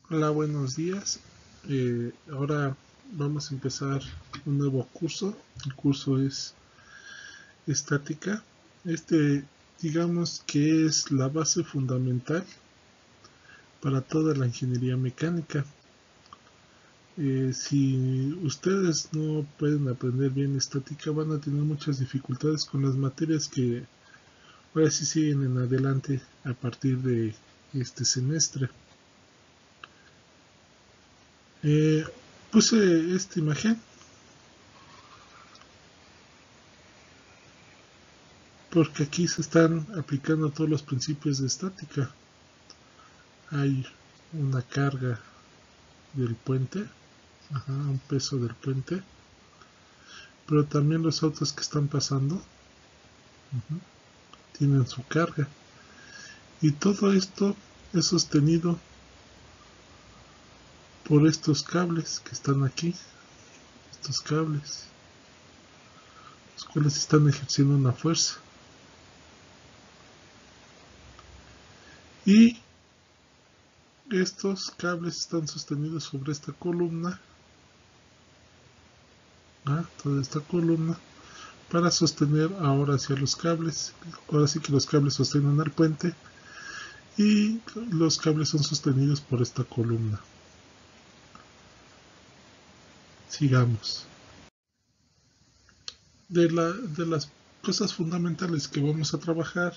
Hola, buenos días. Ahora vamos a empezar un nuevo curso. El curso es estática. Digamos que es la base fundamental para toda la ingeniería mecánica. Si ustedes no pueden aprender bien estática, van a tener muchas dificultades con las materias que ahora sí siguen en adelante a partir de este semestre. Puse esta imagen porque aquí se están aplicando todos los principios de estática. Hay una carga del puente, un peso del puente, pero también los autos que están pasando tienen su carga, y todo esto es sostenido por estos cables que están aquí, estos cables, los cuales están ejerciendo una fuerza. Y estos cables están sostenidos sobre esta columna, toda esta columna, para sostener ahora hacia los cables. Ahora sí que los cables sostienen al puente y los cables son sostenidos por esta columna. Sigamos. De las cosas fundamentales que vamos a trabajar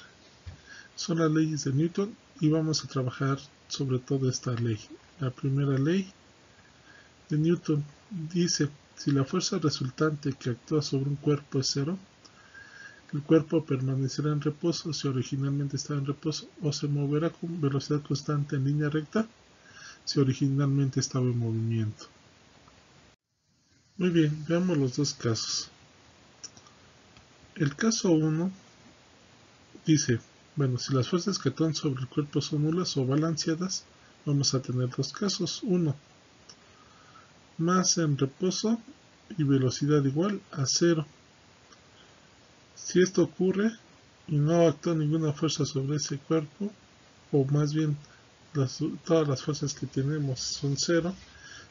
son las leyes de Newton, y vamos a trabajar sobre todo esta ley. La primera ley de Newton dice: si la fuerza resultante que actúa sobre un cuerpo es cero, el cuerpo permanecerá en reposo si originalmente estaba en reposo, o se moverá con velocidad constante en línea recta si originalmente estaba en movimiento. Muy bien, veamos los dos casos. El caso 1 dice, si las fuerzas que actúan sobre el cuerpo son nulas o balanceadas, vamos a tener dos casos. 1, masa en reposo y velocidad igual a 0. Si esto ocurre y no actúa ninguna fuerza sobre ese cuerpo, o más bien todas las fuerzas que tenemos son 0,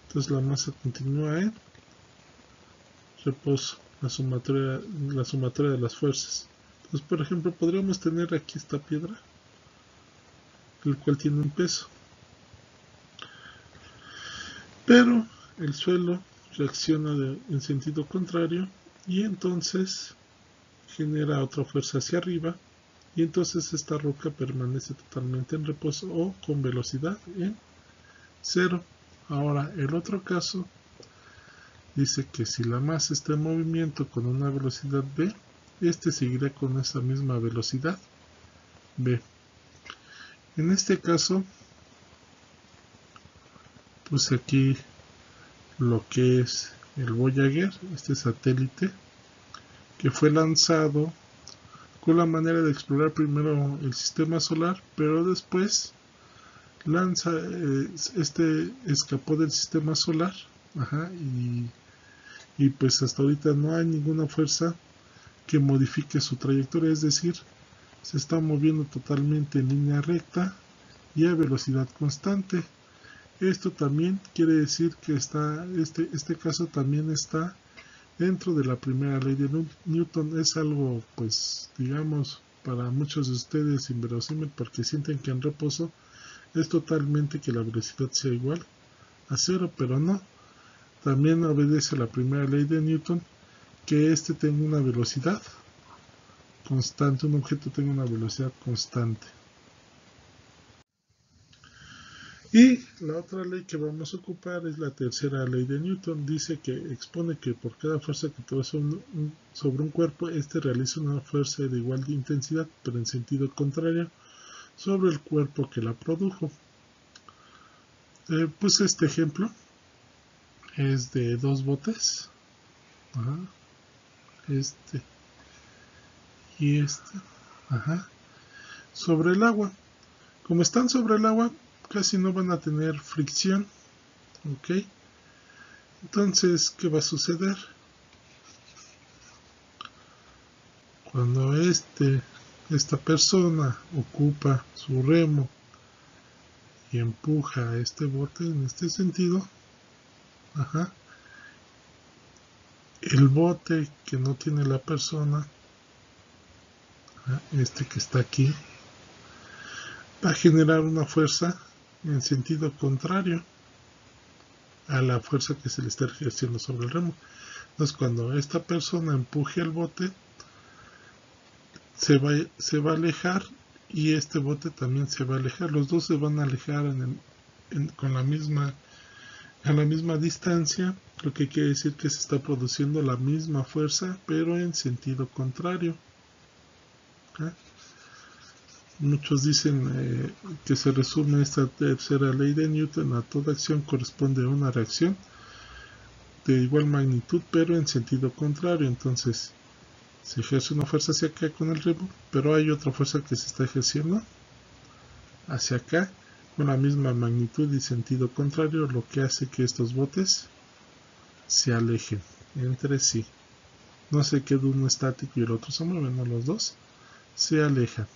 entonces la masa continúa en reposo, la sumatoria de las fuerzas. Entonces, por ejemplo, podríamos tener aquí esta piedra, el cual tiene un peso, pero el suelo reacciona en sentido contrario, y entonces genera otra fuerza hacia arriba, y entonces esta roca permanece totalmente en reposo o con velocidad en 0. Ahora, el otro caso dice que si la masa está en movimiento con una velocidad v, este seguirá con esa misma velocidad v. En este caso, puse aquí lo que es el Voyager, este satélite, que fue lanzado con la manera de explorar primero el sistema solar, pero después escapó del sistema solar, y pues hasta ahorita no hay ninguna fuerza que modifique su trayectoria, es decir, se está moviendo totalmente en línea recta y a velocidad constante. Esto también quiere decir que este caso también está dentro de la primera ley de Newton. Es algo, pues, digamos, para muchos de ustedes inverosímil, porque sienten que en reposo es totalmente que la velocidad sea igual a 0, pero no. También obedece a la primera ley de Newton, que tenga una velocidad constante, un objeto tenga una velocidad constante. Y la otra ley que vamos a ocupar es la tercera ley de Newton. Dice que expone que por cada fuerza que actúa sobre un cuerpo, realiza una fuerza de igual intensidad, pero en sentido contrario, sobre el cuerpo que la produjo. Puse este ejemplo, es de dos botes, este y sobre el agua. Como están sobre el agua, casi no van a tener fricción, ¿ok? Entonces, ¿qué va a suceder? Cuando esta persona ocupa su remo y empuja a este bote en este sentido, el bote que no tiene la persona, este que está aquí, va a generar una fuerza en sentido contrario a la fuerza que se le está ejerciendo sobre el remo. Entonces, cuando esta persona empuje el bote, se va a alejar, y este bote también se va a alejar. Los dos se van a alejar con a la misma distancia, lo que quiere decir que se está produciendo la misma fuerza, pero en sentido contrario. Muchos dicen que se resume esta tercera ley de Newton: a toda acción corresponde a una reacción de igual magnitud, pero en sentido contrario. Entonces, se ejerce una fuerza hacia acá con el remo, pero hay otra fuerza que se está ejerciendo hacia acá con la misma magnitud y sentido contrario, lo que hace que estos botes se alejen entre sí. No se queda uno estático y el otro se mueve, no, los dos se alejan.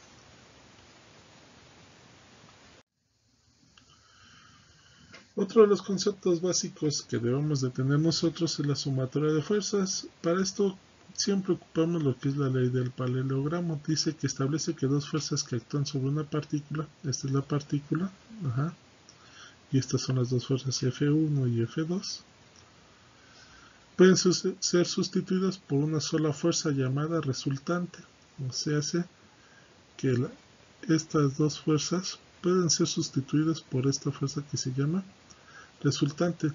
Otro de los conceptos básicos que debemos de tener nosotros es la sumatoria de fuerzas. Para esto siempre ocupamos lo que es la ley del paralelogramo. Dice que establece que dos fuerzas que actúan sobre una partícula, esta es la partícula, y estas son las dos fuerzas F1 y F2, pueden ser sustituidas por una sola fuerza llamada resultante. O sea, hace que estas dos fuerzas pueden ser sustituidas por esta fuerza que se llama resultante.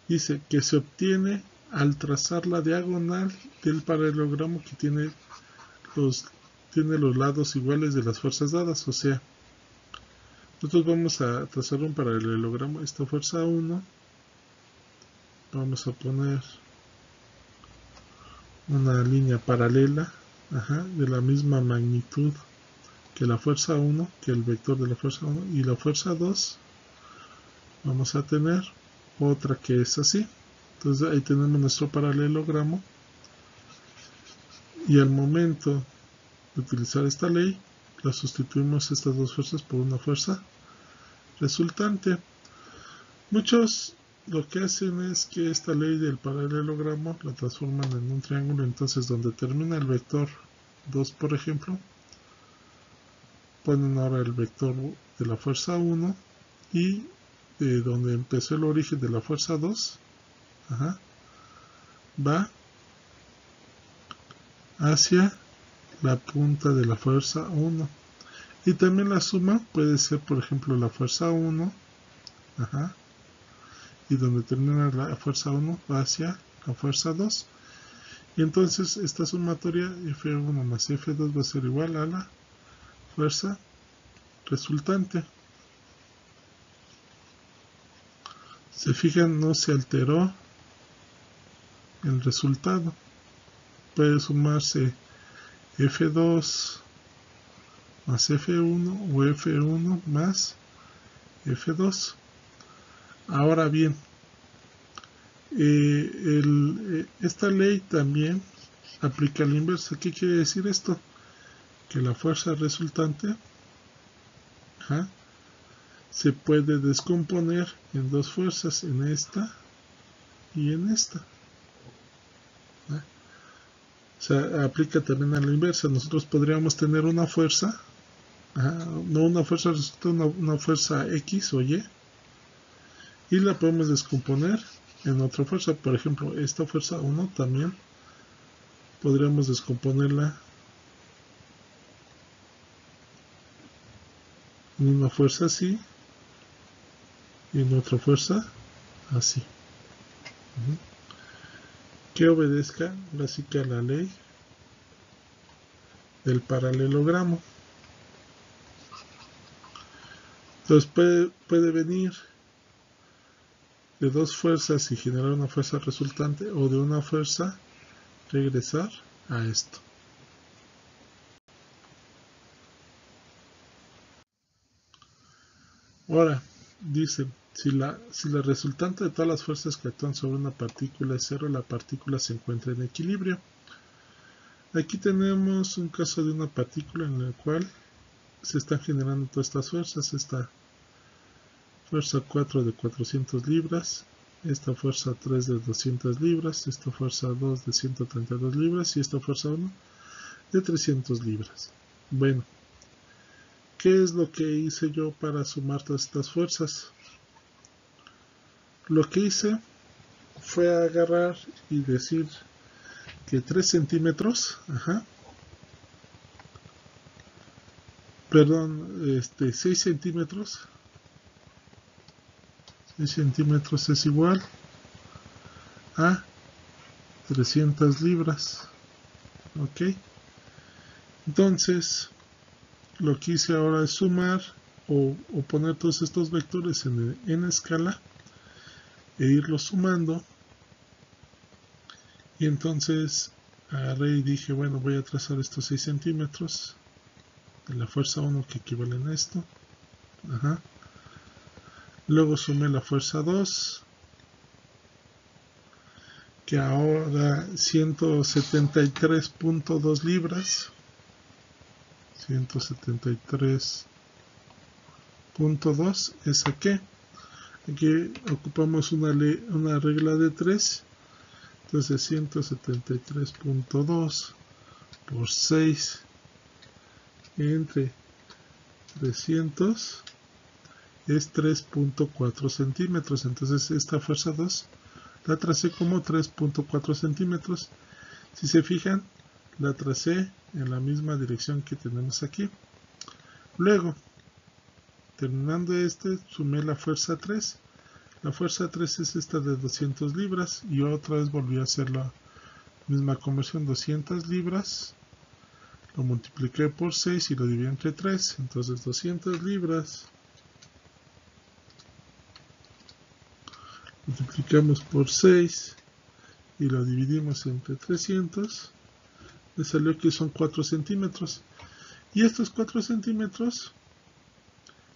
Dice que se obtiene al trazar la diagonal del paralelogramo que tiene los lados iguales de las fuerzas dadas. O sea, nosotros vamos a trazar un paralelogramo. Esta fuerza 1, vamos a poner una línea paralela de la misma magnitud que la fuerza 1, que el vector de la fuerza 1, y la fuerza 2 vamos a tener otra que es así. Entonces ahí tenemos nuestro paralelogramo, y al momento de utilizar esta ley, la sustituimos estas dos fuerzas por una fuerza resultante. Muchos lo que hacen es que esta ley del paralelogramo la transforman en un triángulo. Entonces, donde termina el vector 2, por ejemplo, ponen ahora el vector de la fuerza 1, y de donde empezó el origen de la fuerza 2, va hacia la punta de la fuerza 1. Y también la suma puede ser, por ejemplo, la fuerza 1, y donde termina la fuerza 1 va hacia la fuerza 2. Y entonces esta sumatoria F1 más F2 va a ser igual a la fuerza resultante. Se fijan, no se alteró el resultado. Puede sumarse F2 más F1 o F1 más F2. Ahora bien, esta ley también aplica a la inversa. ¿Qué quiere decir esto? Que la fuerza resultante se puede descomponer en dos fuerzas, en esta y en esta. O sea, aplica también a la inversa. Nosotros podríamos tener una fuerza, no una fuerza resultante, una fuerza X o Y, y la podemos descomponer en otra fuerza. Por ejemplo, esta fuerza 1 también podríamos descomponerla en una fuerza así y en otra fuerza así, que obedezca básica a la ley del paralelogramo. Entonces puede venir de dos fuerzas y generar una fuerza resultante, o de una fuerza regresar a esto. Ahora, dice, si la resultante de todas las fuerzas que actúan sobre una partícula es cero, la partícula se encuentra en equilibrio. Aquí tenemos un caso de una partícula en el cual se están generando todas estas fuerzas. Esta fuerza 4 de 400 libras, esta fuerza 3 de 200 libras, esta fuerza 2 de 132 libras y esta fuerza 1 de 300 libras. Bueno, ¿qué es lo que hice yo para sumar todas estas fuerzas? Lo que hice fue agarrar y decir que 3 centímetros, perdón, 6 centímetros, 6 centímetros es igual a 300 libras, ok. Entonces, lo que hice ahora es sumar o poner todos estos vectores en escala e irlos sumando. Y entonces agarré y dije, bueno, voy a trazar estos 6 centímetros de la fuerza 1 que equivalen a esto. Luego sumé la fuerza 2, que ahora 173.2 libras. 173.2 es aquí. Aquí ocupamos una regla de 3. Entonces 173.2 por 6 entre 300 es 3.4 centímetros. Entonces esta fuerza 2 la tracé como 3.4 centímetros. Si se fijan, la tracé en la misma dirección que tenemos aquí. Luego, terminando sumé la fuerza 3. La fuerza 3 es esta de 200 libras y otra vez volví a hacer la misma conversión. 200 libras lo multipliqué por 6 y lo dividí entre 3. Entonces 200 libras multiplicamos por 6 y lo dividimos entre 300. Me salió que son 4 centímetros. Y estos 4 centímetros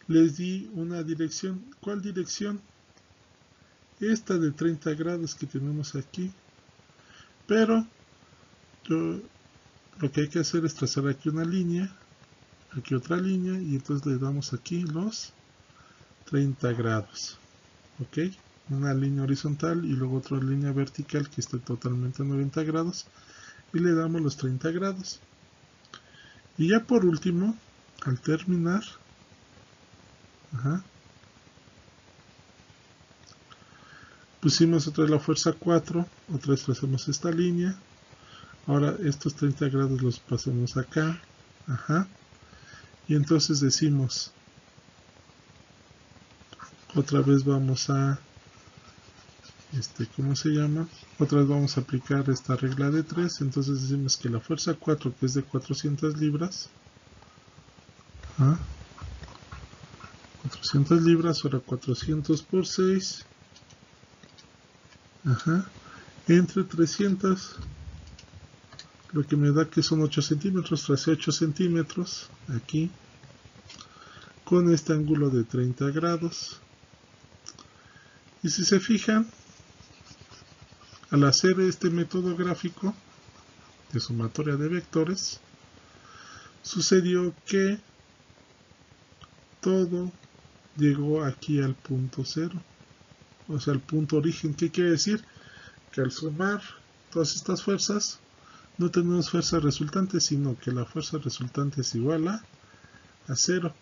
les di una dirección. ¿Cuál dirección? Esta de 30 grados que tenemos aquí. Pero lo que hay que hacer es trazar aquí una línea, aquí otra línea, y entonces le damos aquí los 30 grados. ¿Ok? Una línea horizontal y luego otra línea vertical que está totalmente a 90 grados. Y le damos los 30 grados. Y ya por último, al terminar, pusimos otra vez la fuerza 4, otra vez trazamos esta línea. Ahora estos 30 grados los pasamos acá. Y entonces decimos, otra vez vamos a, ¿cómo se llama? Otra vez vamos a aplicar esta regla de 3. Entonces decimos que la fuerza 4, que es de 400 libras, 400 libras, ahora 400 por 6, entre 300, lo que me da que son 8 centímetros, tracé 8 centímetros aquí, con este ángulo de 30 grados. Y si se fijan, al hacer este método gráfico de sumatoria de vectores, sucedió que todo llegó aquí al punto 0, o sea, al punto origen. ¿Qué quiere decir? Que al sumar todas estas fuerzas, no tenemos fuerza resultante, sino que la fuerza resultante es igual a 0.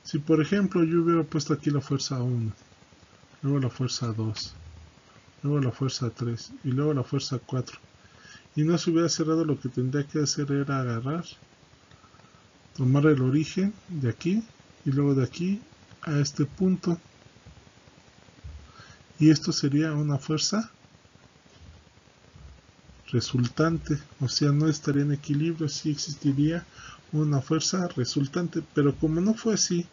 Si por ejemplo yo hubiera puesto aquí la fuerza 1, luego la fuerza 2, luego la fuerza 3 y luego la fuerza 4, y no se hubiera cerrado, lo que tendría que hacer era agarrar, tomar el origen de aquí y luego de aquí a este punto, y esto sería una fuerza resultante, o sea, no estaría en equilibrio, sí existiría una fuerza resultante, pero como no fue así,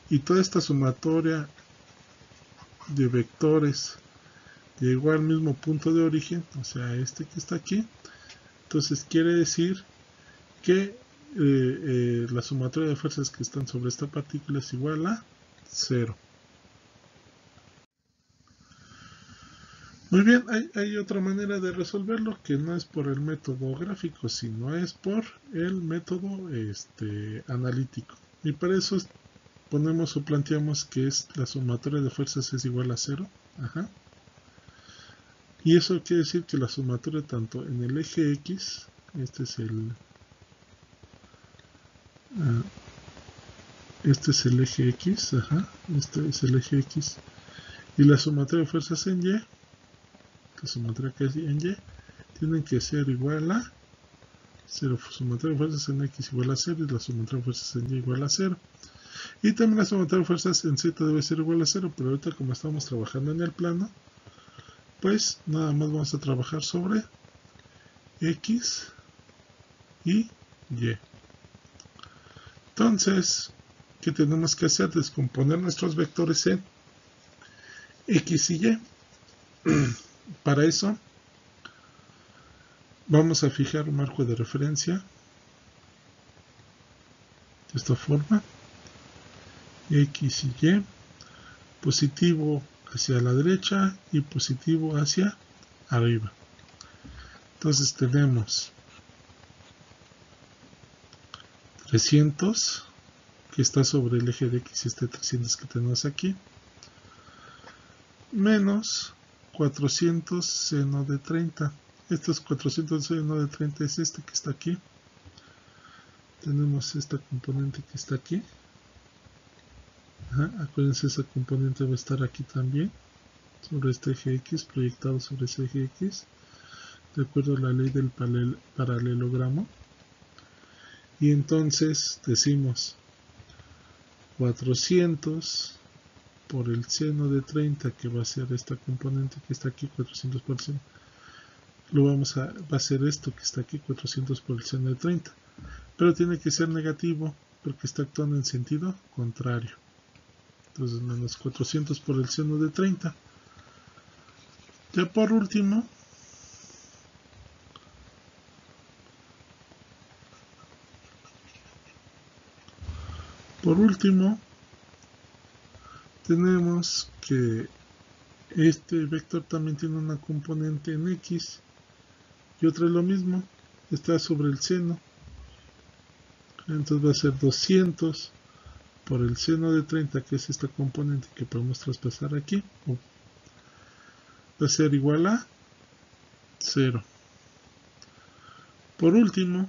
y toda esta sumatoria de vectores llegó al mismo punto de origen, o sea, este que está aquí, entonces quiere decir que la sumatoria de fuerzas que están sobre esta partícula es igual a 0. Muy bien, hay otra manera de resolverlo que no es por el método gráfico, sino es por el método analítico. Y para eso ponemos o planteamos que es la sumatoria de fuerzas es igual a 0. Ajá. Y eso quiere decir que la sumatoria tanto en el eje X, este es el eje X, ajá, este es el eje X, y la sumatoria de fuerzas en Y, la sumatoria que es en Y, tienen que ser igual a 0, sumatoria de fuerzas en X igual a 0 y la sumatoria de fuerzas en Y igual a 0. Y también la sumatoria de fuerzas en Z debe ser igual a 0, pero ahorita como estamos trabajando en el plano, pues nada más vamos a trabajar sobre X y Y. Entonces, ¿qué tenemos que hacer? Descomponer nuestros vectores en X y Y. Para eso, vamos a fijar un marco de referencia de esta forma. X y Y, positivo hacia la derecha y positivo hacia arriba. Entonces tenemos 300 que está sobre el eje de X, este 300 que tenemos aquí, menos 400 seno de 30. Estos 400 seno de 30 es este que está aquí. Tenemos esta componente que está aquí. Ajá, acuérdense, esa componente va a estar aquí también, sobre este eje X, proyectado sobre ese eje X, de acuerdo a la ley del paralelogramo. Y entonces decimos 400 por el seno de 30, que va a ser esta componente que está aquí, 400 por el seno, va a ser esto que está aquí, 400 por el seno de 30. Pero tiene que ser negativo porque está actuando en sentido contrario. Entonces menos 400 por el seno de 30. Ya por último, tenemos que este vector también tiene una componente en X y otra es lo mismo, está sobre el seno. Entonces va a ser 200 por el seno de 30, que es esta componente que podemos traspasar aquí, va a ser igual a 0. Por último,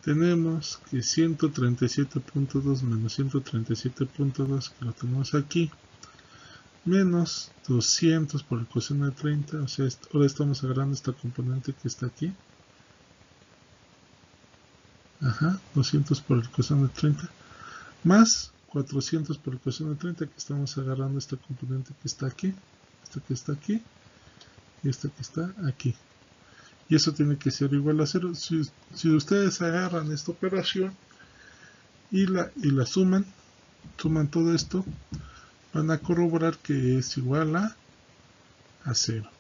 tenemos que 137.2 menos 137.2, que lo tenemos aquí, menos 200 por el coseno de 30, o sea, ahora estamos agarrando esta componente que está aquí. Ajá, 200 por el coseno de 30, más 400 por el coseno de 30, que estamos agarrando esta componente que está aquí, esta que está aquí, y esta que está aquí. Y eso tiene que ser igual a 0. Si ustedes agarran esta operación y la suman todo esto, van a corroborar que es igual a 0.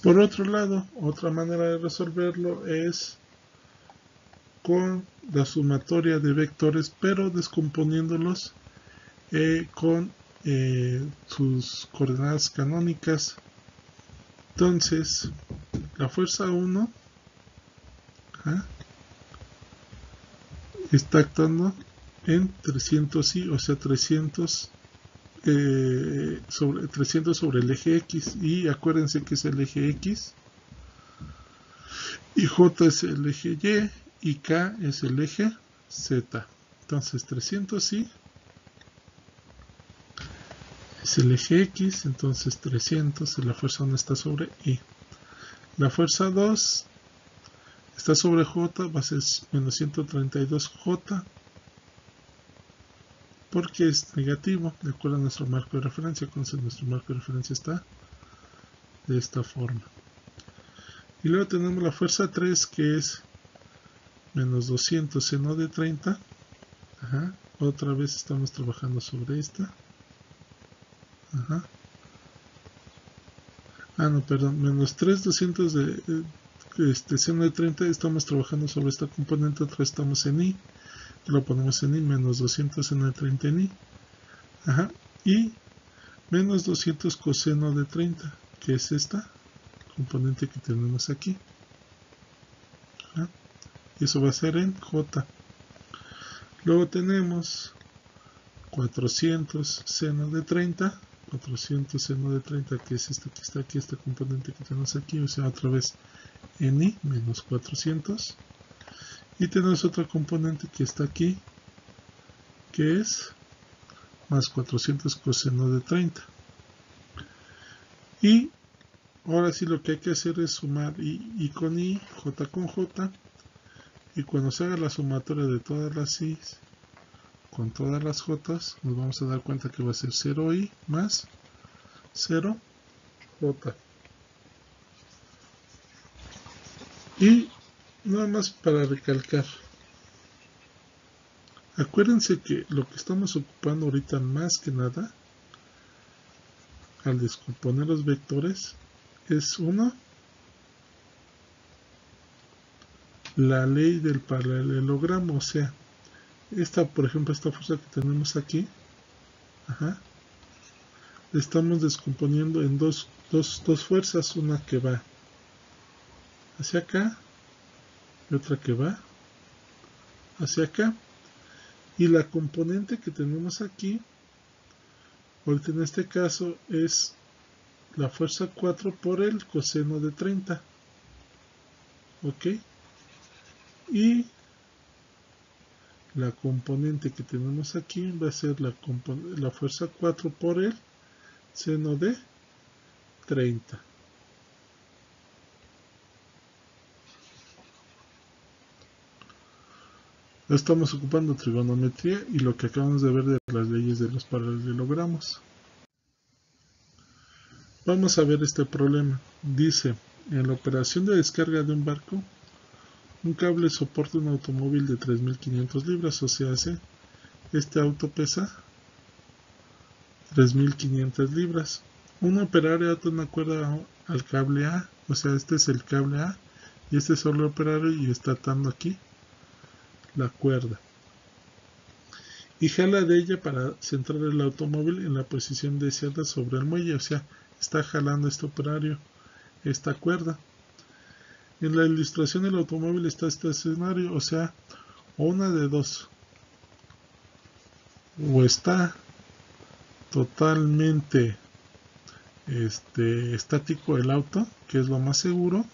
Por otro lado, otra manera de resolverlo es con la sumatoria de vectores, pero descomponiéndolos con sus coordenadas canónicas. Entonces, la fuerza 1 está actuando en 300i, o sea 300 sobre el eje X, y acuérdense que es el eje X, y J es el eje Y, y K es el eje Z. Entonces 300i es el eje X, entonces 300, la fuerza 1 está sobre Y. La fuerza 2 está sobre J, va a ser menos 132J, porque es negativo, de acuerdo a nuestro marco de referencia. Entonces nuestro marco de referencia está de esta forma. Y luego tenemos la fuerza 3, que es menos 200 seno de 30. Ajá. Otra vez estamos trabajando sobre esta. Ajá. No, perdón, menos 3, 200 de seno de 30, estamos trabajando sobre esta componente, otra vez estamos en Y, lo ponemos en Y, menos 200 seno de 30 en Y, ajá, y menos 200 coseno de 30, que es esta componente que tenemos aquí. y eso va a ser en J. Luego tenemos 400 seno de 30, 400 seno de 30, que es este que está aquí, este componente que tenemos aquí, o sea, otra vez en I menos 400. Y tenemos otro componente que está aquí, que es más 400 coseno de 30. Y ahora sí lo que hay que hacer es sumar I con I, J con J. Y cuando se haga la sumatoria de todas las I con todas las J, nos vamos a dar cuenta que va a ser 0I más 0J. Y nada más para recalcar, acuérdense que lo que estamos ocupando ahorita más que nada al descomponer los vectores es uno, la ley del paralelogramo, o sea, por ejemplo, esta fuerza que tenemos aquí, la estamos descomponiendo en dos fuerzas, una que va hacia acá y otra que va hacia acá. Y la componente que tenemos aquí, ahorita en este caso, es la fuerza 4 por el coseno de 30. ¿Ok? Y la componente que tenemos aquí va a ser la fuerza 4 por el seno de 30. Estamos ocupando trigonometría y lo que acabamos de ver de las leyes de los paralelogramos. Vamos a ver este problema. Dice, en la operación de descarga de un barco, un cable soporta un automóvil de 3.500 libras, o sea, este auto pesa 3.500 libras. Un operario ata una cuerda al cable A, o sea, este es el cable A, y este es el operario y está atando aquí la cuerda. Y jala de ella para centrar el automóvil en la posición deseada sobre el muelle, o sea, está jalando este operario esta cuerda. En la ilustración el automóvil está estacionario, o sea, o una de dos, o está totalmente estático el auto, que es lo más seguro,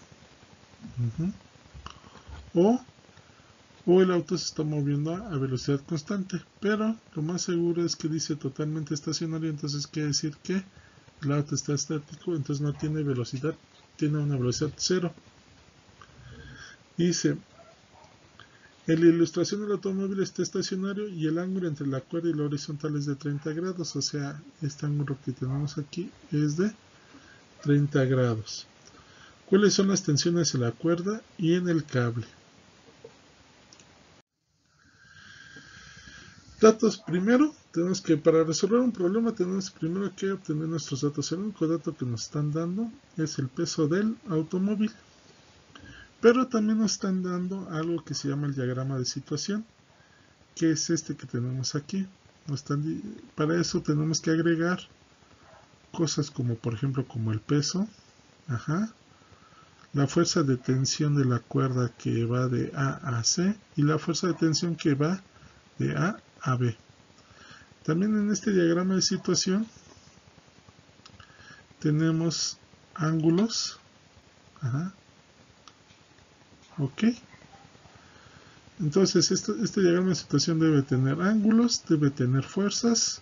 o el auto se está moviendo a velocidad constante, pero lo más seguro es que dice totalmente estacionario, entonces quiere decir que el auto está estático, entonces no tiene velocidad, tiene una velocidad 0. Dice, en la ilustración el automóvil está estacionario y el ángulo entre la cuerda y la horizontal es de 30 grados, o sea, este ángulo que tenemos aquí es de 30 grados. ¿Cuáles son las tensiones en la cuerda y en el cable? Datos. Primero, tenemos que, para resolver un problema, tenemos primero que obtener nuestros datos. El único dato que nos están dando es el peso del automóvil. Pero también nos están dando algo que se llama el diagrama de situación, que es este que tenemos aquí. Para eso tenemos que agregar cosas como, por ejemplo, como el peso, la fuerza de tensión de la cuerda que va de A a C y la fuerza de tensión que va de A a B. También en este diagrama de situación tenemos ángulos. Ok. Entonces este diagrama de situación debe tener ángulos, debe tener fuerzas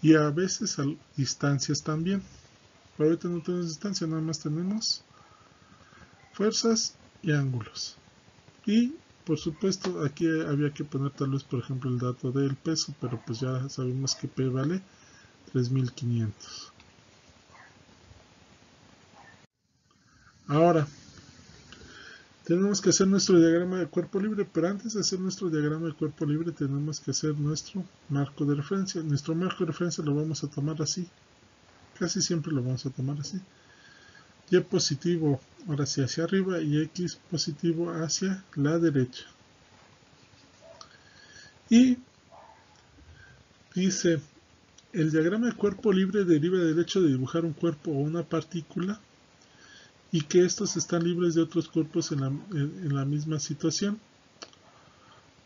y a veces distancias también. Pero ahorita no tenemos distancia, nada más tenemos fuerzas y ángulos. Y por supuesto aquí había que poner tal vez por ejemplo el dato del peso, pero pues ya sabemos que P vale 3.500. Ahora tenemos que hacer nuestro diagrama de cuerpo libre, pero antes de hacer nuestro diagrama de cuerpo libre tenemos que hacer nuestro marco de referencia. Nuestro marco de referencia lo vamos a tomar así, casi siempre lo vamos a tomar así. Y positivo ahora sí hacia arriba y X positivo hacia la derecha. Y dice, el diagrama de cuerpo libre deriva del hecho de dibujar un cuerpo o una partícula y que estos están libres de otros cuerpos en la misma situación.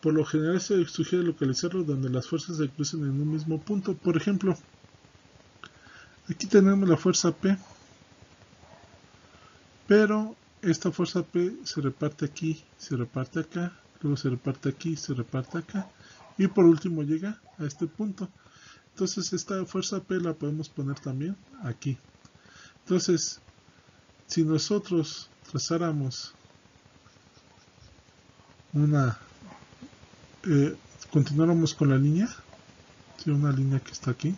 Por lo general se sugiere localizarlo donde las fuerzas se crucen en un mismo punto. Por ejemplo, aquí tenemos la fuerza P, pero esta fuerza P se reparte aquí, se reparte acá, luego se reparte aquí, se reparte acá, y por último llega a este punto. Entonces esta fuerza P la podemos poner también aquí. Entonces, si nosotros trazáramos continuáramos con la línea, ¿sí? Una línea que está aquí,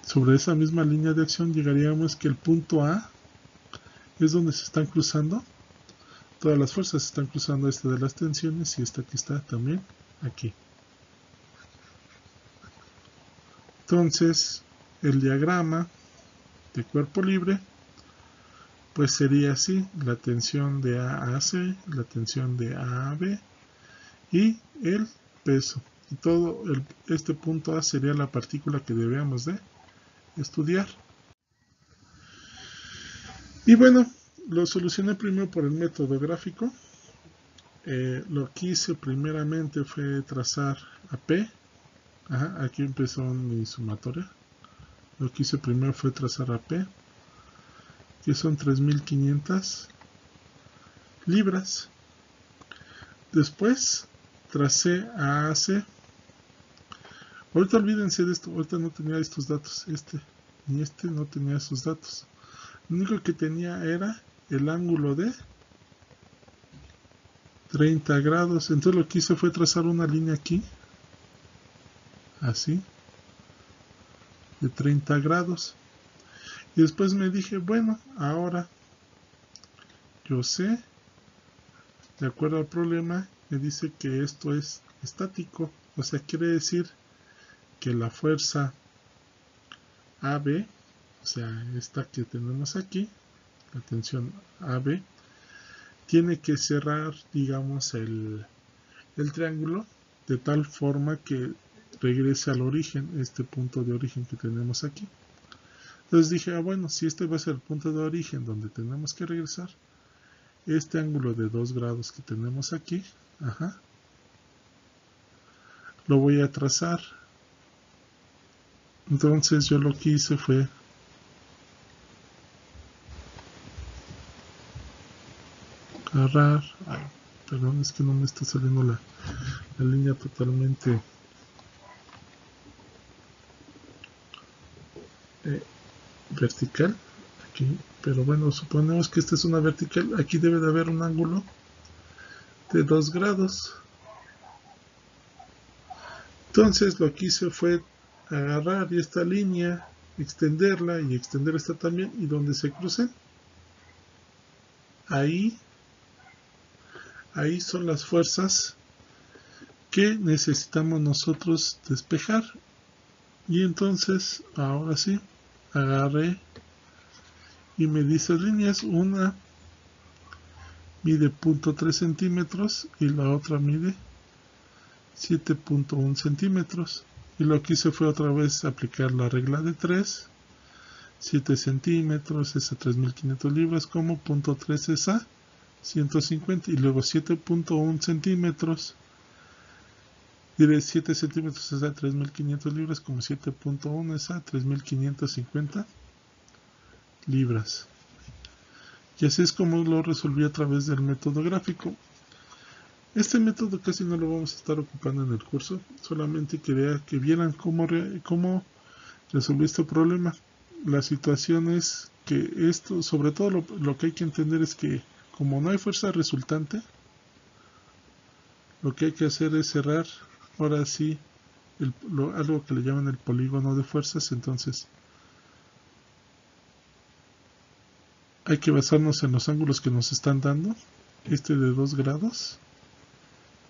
sobre esa misma línea de acción llegaríamos que el punto A es donde se están cruzando, todas las fuerzas se están cruzando de las tensiones, y esta que está también aquí. Entonces, el diagrama de cuerpo libre pues sería así: la tensión de A a C, la tensión de A a B y el peso. Y todo este punto A sería la partícula que debemos de estudiar. Y bueno, lo solucioné primero por el método gráfico. Lo que hice primeramente fue trazar a P. Aquí empezó mi sumatoria. Lo que hice primero fue trazar a P, que son 3.500 libras. Después tracé a AC. Ahorita olvídense de esto, ahorita no tenía estos datos, ni este no tenía esos datos. Lo único que tenía era el ángulo de 30 grados. Entonces lo que hice fue trazar una línea aquí, así, de 30 grados. Y después me dije, bueno, ahora yo sé, de acuerdo al problema, me dice que esto es estático. O sea, quiere decir que la fuerza AB, o sea, esta que tenemos aquí, la tensión AB, tiene que cerrar, digamos, el triángulo de tal forma que regrese al origen, este punto de origen que tenemos aquí. Entonces dije, bueno, si este va a ser el punto de origen donde tenemos que regresar, este ángulo de 2 grados que tenemos aquí, lo voy a trazar. Entonces yo lo que hice fue agarrar, perdón, es que no me está saliendo la línea totalmente vertical aquí, pero bueno, suponemos que esta es una vertical. Aquí debe de haber un ángulo de 2 grados. Entonces lo que hice fue agarrar esta línea, extenderla y extender esta también, y donde se crucen, ahí son las fuerzas que necesitamos nosotros despejar. Y entonces, ahora sí, agarré y medí esas líneas. Una mide 0.3 centímetros y la otra mide 7.1 centímetros. Y lo que hice fue otra vez aplicar la regla de 3. 7 centímetros es a 3.500 libras, como 0.3 es a 150, y luego 7.1 centímetros, diré 7 centímetros es a 3.500 libras, como 7.1 es a 3.550 libras. Y así es como lo resolví a través del método gráfico. Este método casi no lo vamos a estar ocupando en el curso, solamente quería que vieran cómo resolví este problema. La situación es que esto, sobre todo lo que hay que entender es que como no hay fuerza resultante, lo que hay que hacer es cerrar, ahora sí, algo que le llaman el polígono de fuerzas. Entonces hay que basarnos en los ángulos que nos están dando, este de 2 grados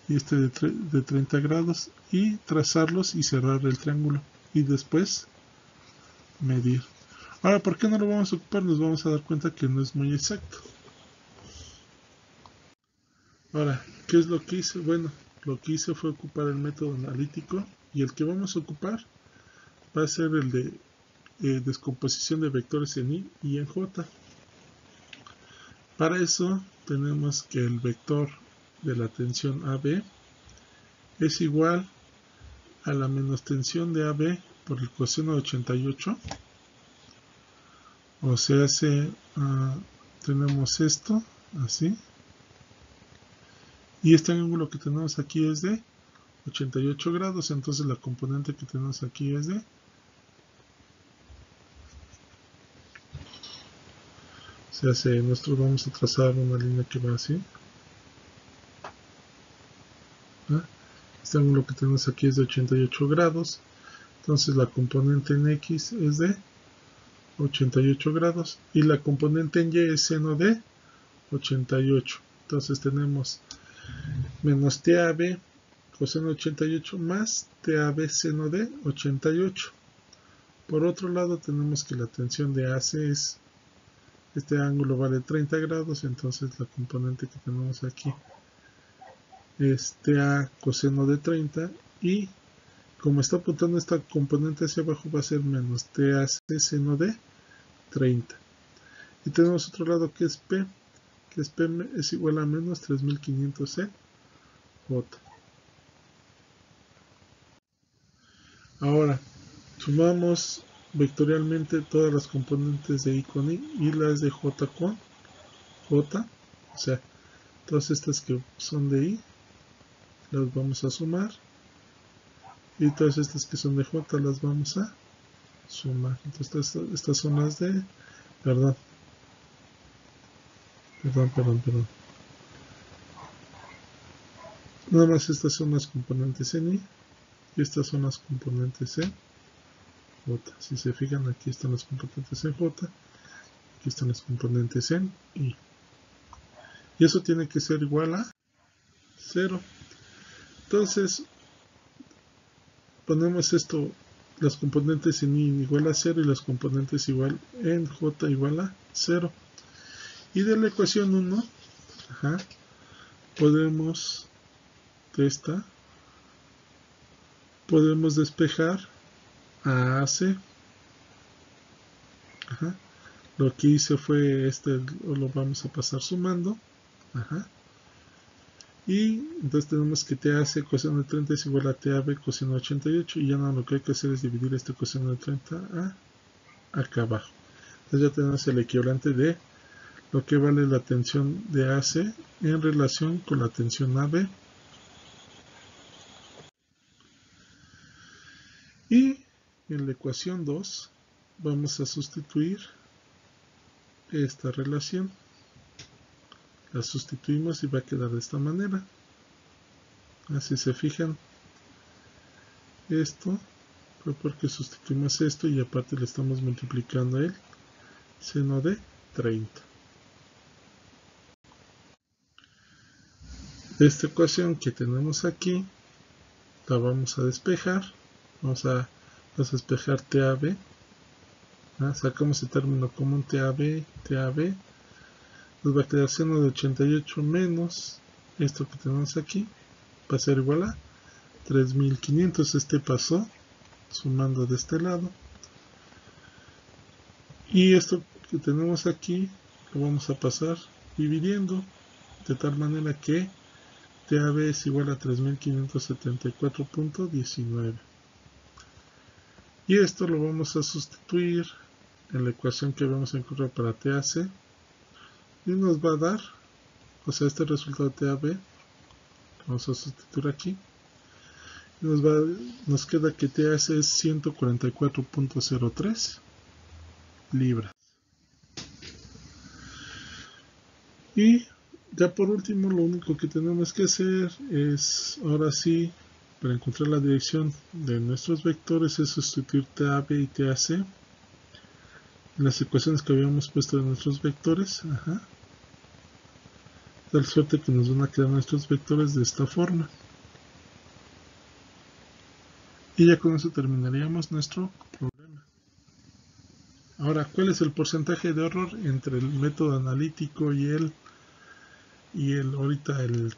y este de 30 grados, y trazarlos y cerrar el triángulo, y después medir. Ahora, ¿por qué no lo vamos a ocupar? Nos vamos a dar cuenta que no es muy exacto. Ahora, ¿qué es lo que hice? Bueno, lo que hice fue ocupar el método analítico, y el que vamos a ocupar va a ser el de descomposición de vectores en I y en J. Para eso tenemos que el vector de la tensión AB es igual a la menos tensión de AB por el coseno de 88. O sea, tenemos esto así. Y este ángulo que tenemos aquí es de 88 grados. Entonces la componente que tenemos aquí es de nosotros vamos a trazar una línea que va así. Este ángulo que tenemos aquí es de 88 grados. Entonces la componente en X es de 88 grados. Y la componente en Y es seno de 88. Entonces tenemos menos TAB coseno de 88 más TAB seno de 88. Por otro lado tenemos que la tensión de AC es, este ángulo vale 30 grados, entonces la componente que tenemos aquí es TA coseno de 30 y como está apuntando esta componente hacia abajo va a ser menos TAC seno de 30. Y tenemos otro lado que es P es igual a menos 3500 C J. Ahora sumamos vectorialmente todas las componentes de I con I y las de J con J, o sea, todas estas que son de I las vamos a sumar y todas estas que son de J las vamos a sumar. Entonces estas son las de, perdón, nada más estas son las componentes en I y estas son las componentes en J. Si se fijan, aquí están las componentes en J, aquí están las componentes en I. Y eso tiene que ser igual a 0. Entonces, ponemos esto, las componentes en I igual a 0 y las componentes igual en J igual a 0. Y de la ecuación 1, podemos despejar a AC. Lo que hice fue lo vamos a pasar sumando. Y entonces tenemos que TAC coseno de 30 es igual a TAB coseno de 88 y ya no, lo que hay que hacer es dividir este coseno de 30 acá abajo. Entonces ya tenemos el equivalente de lo que vale la tensión de AC en relación con la tensión AB. Y en la ecuación 2 vamos a sustituir esta relación. La sustituimos y va a quedar de esta manera. Así se fijan, esto fue porque sustituimos esto y aparte le estamos multiplicando el seno de 30. Esta ecuación que tenemos aquí la vamos a despejar. Vamos a despejar TAB. Sacamos el término común TAB. Nos va a quedar seno de 88 menos esto que tenemos aquí. Va a ser igual a 3500. Este pasó sumando de este lado. Y esto que tenemos aquí lo vamos a pasar dividiendo de tal manera que TAB es igual a 3574.19. Y esto lo vamos a sustituir en la ecuación que vamos a encontrar para TAC. Y nos va a dar, o sea, este resultado de TAB, vamos a sustituir aquí. Y nos queda que TAC es 144.03 libras. Y ya por último, lo único que tenemos que hacer es, ahora sí, para encontrar la dirección de nuestros vectores, es sustituir TAB y TAC en las ecuaciones que habíamos puesto de nuestros vectores. De tal suerte que nos van a quedar nuestros vectores de esta forma. Y ya con eso terminaríamos nuestro problema. Ahora, ¿cuál es el porcentaje de error entre el método analítico y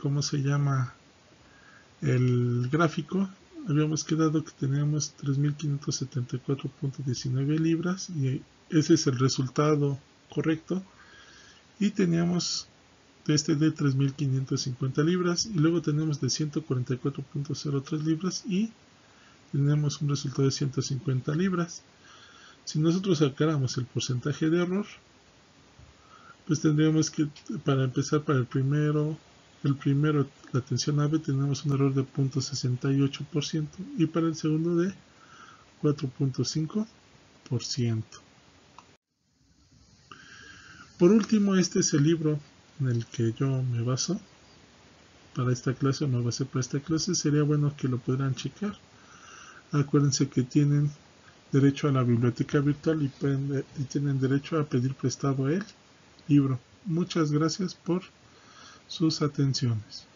¿cómo se llama? El gráfico? Habíamos quedado que teníamos 3574.19 libras y ese es el resultado correcto. Y teníamos este de 3.550 libras, y luego tenemos de 144.03 libras y tenemos un resultado de 150 libras. Si nosotros sacáramos el porcentaje de error, pues tendríamos que, para empezar, para el primero, la tensión AB, tenemos un error de 0.68% y para el segundo de 4.5%. Por último, este es el libro en el que yo me baso para esta clase, o me basé para esta clase. Sería bueno que lo pudieran checar. Acuérdense que tienen derecho a la biblioteca virtual y tienen derecho a pedir prestado el libro. Muchas gracias por sus atenciones.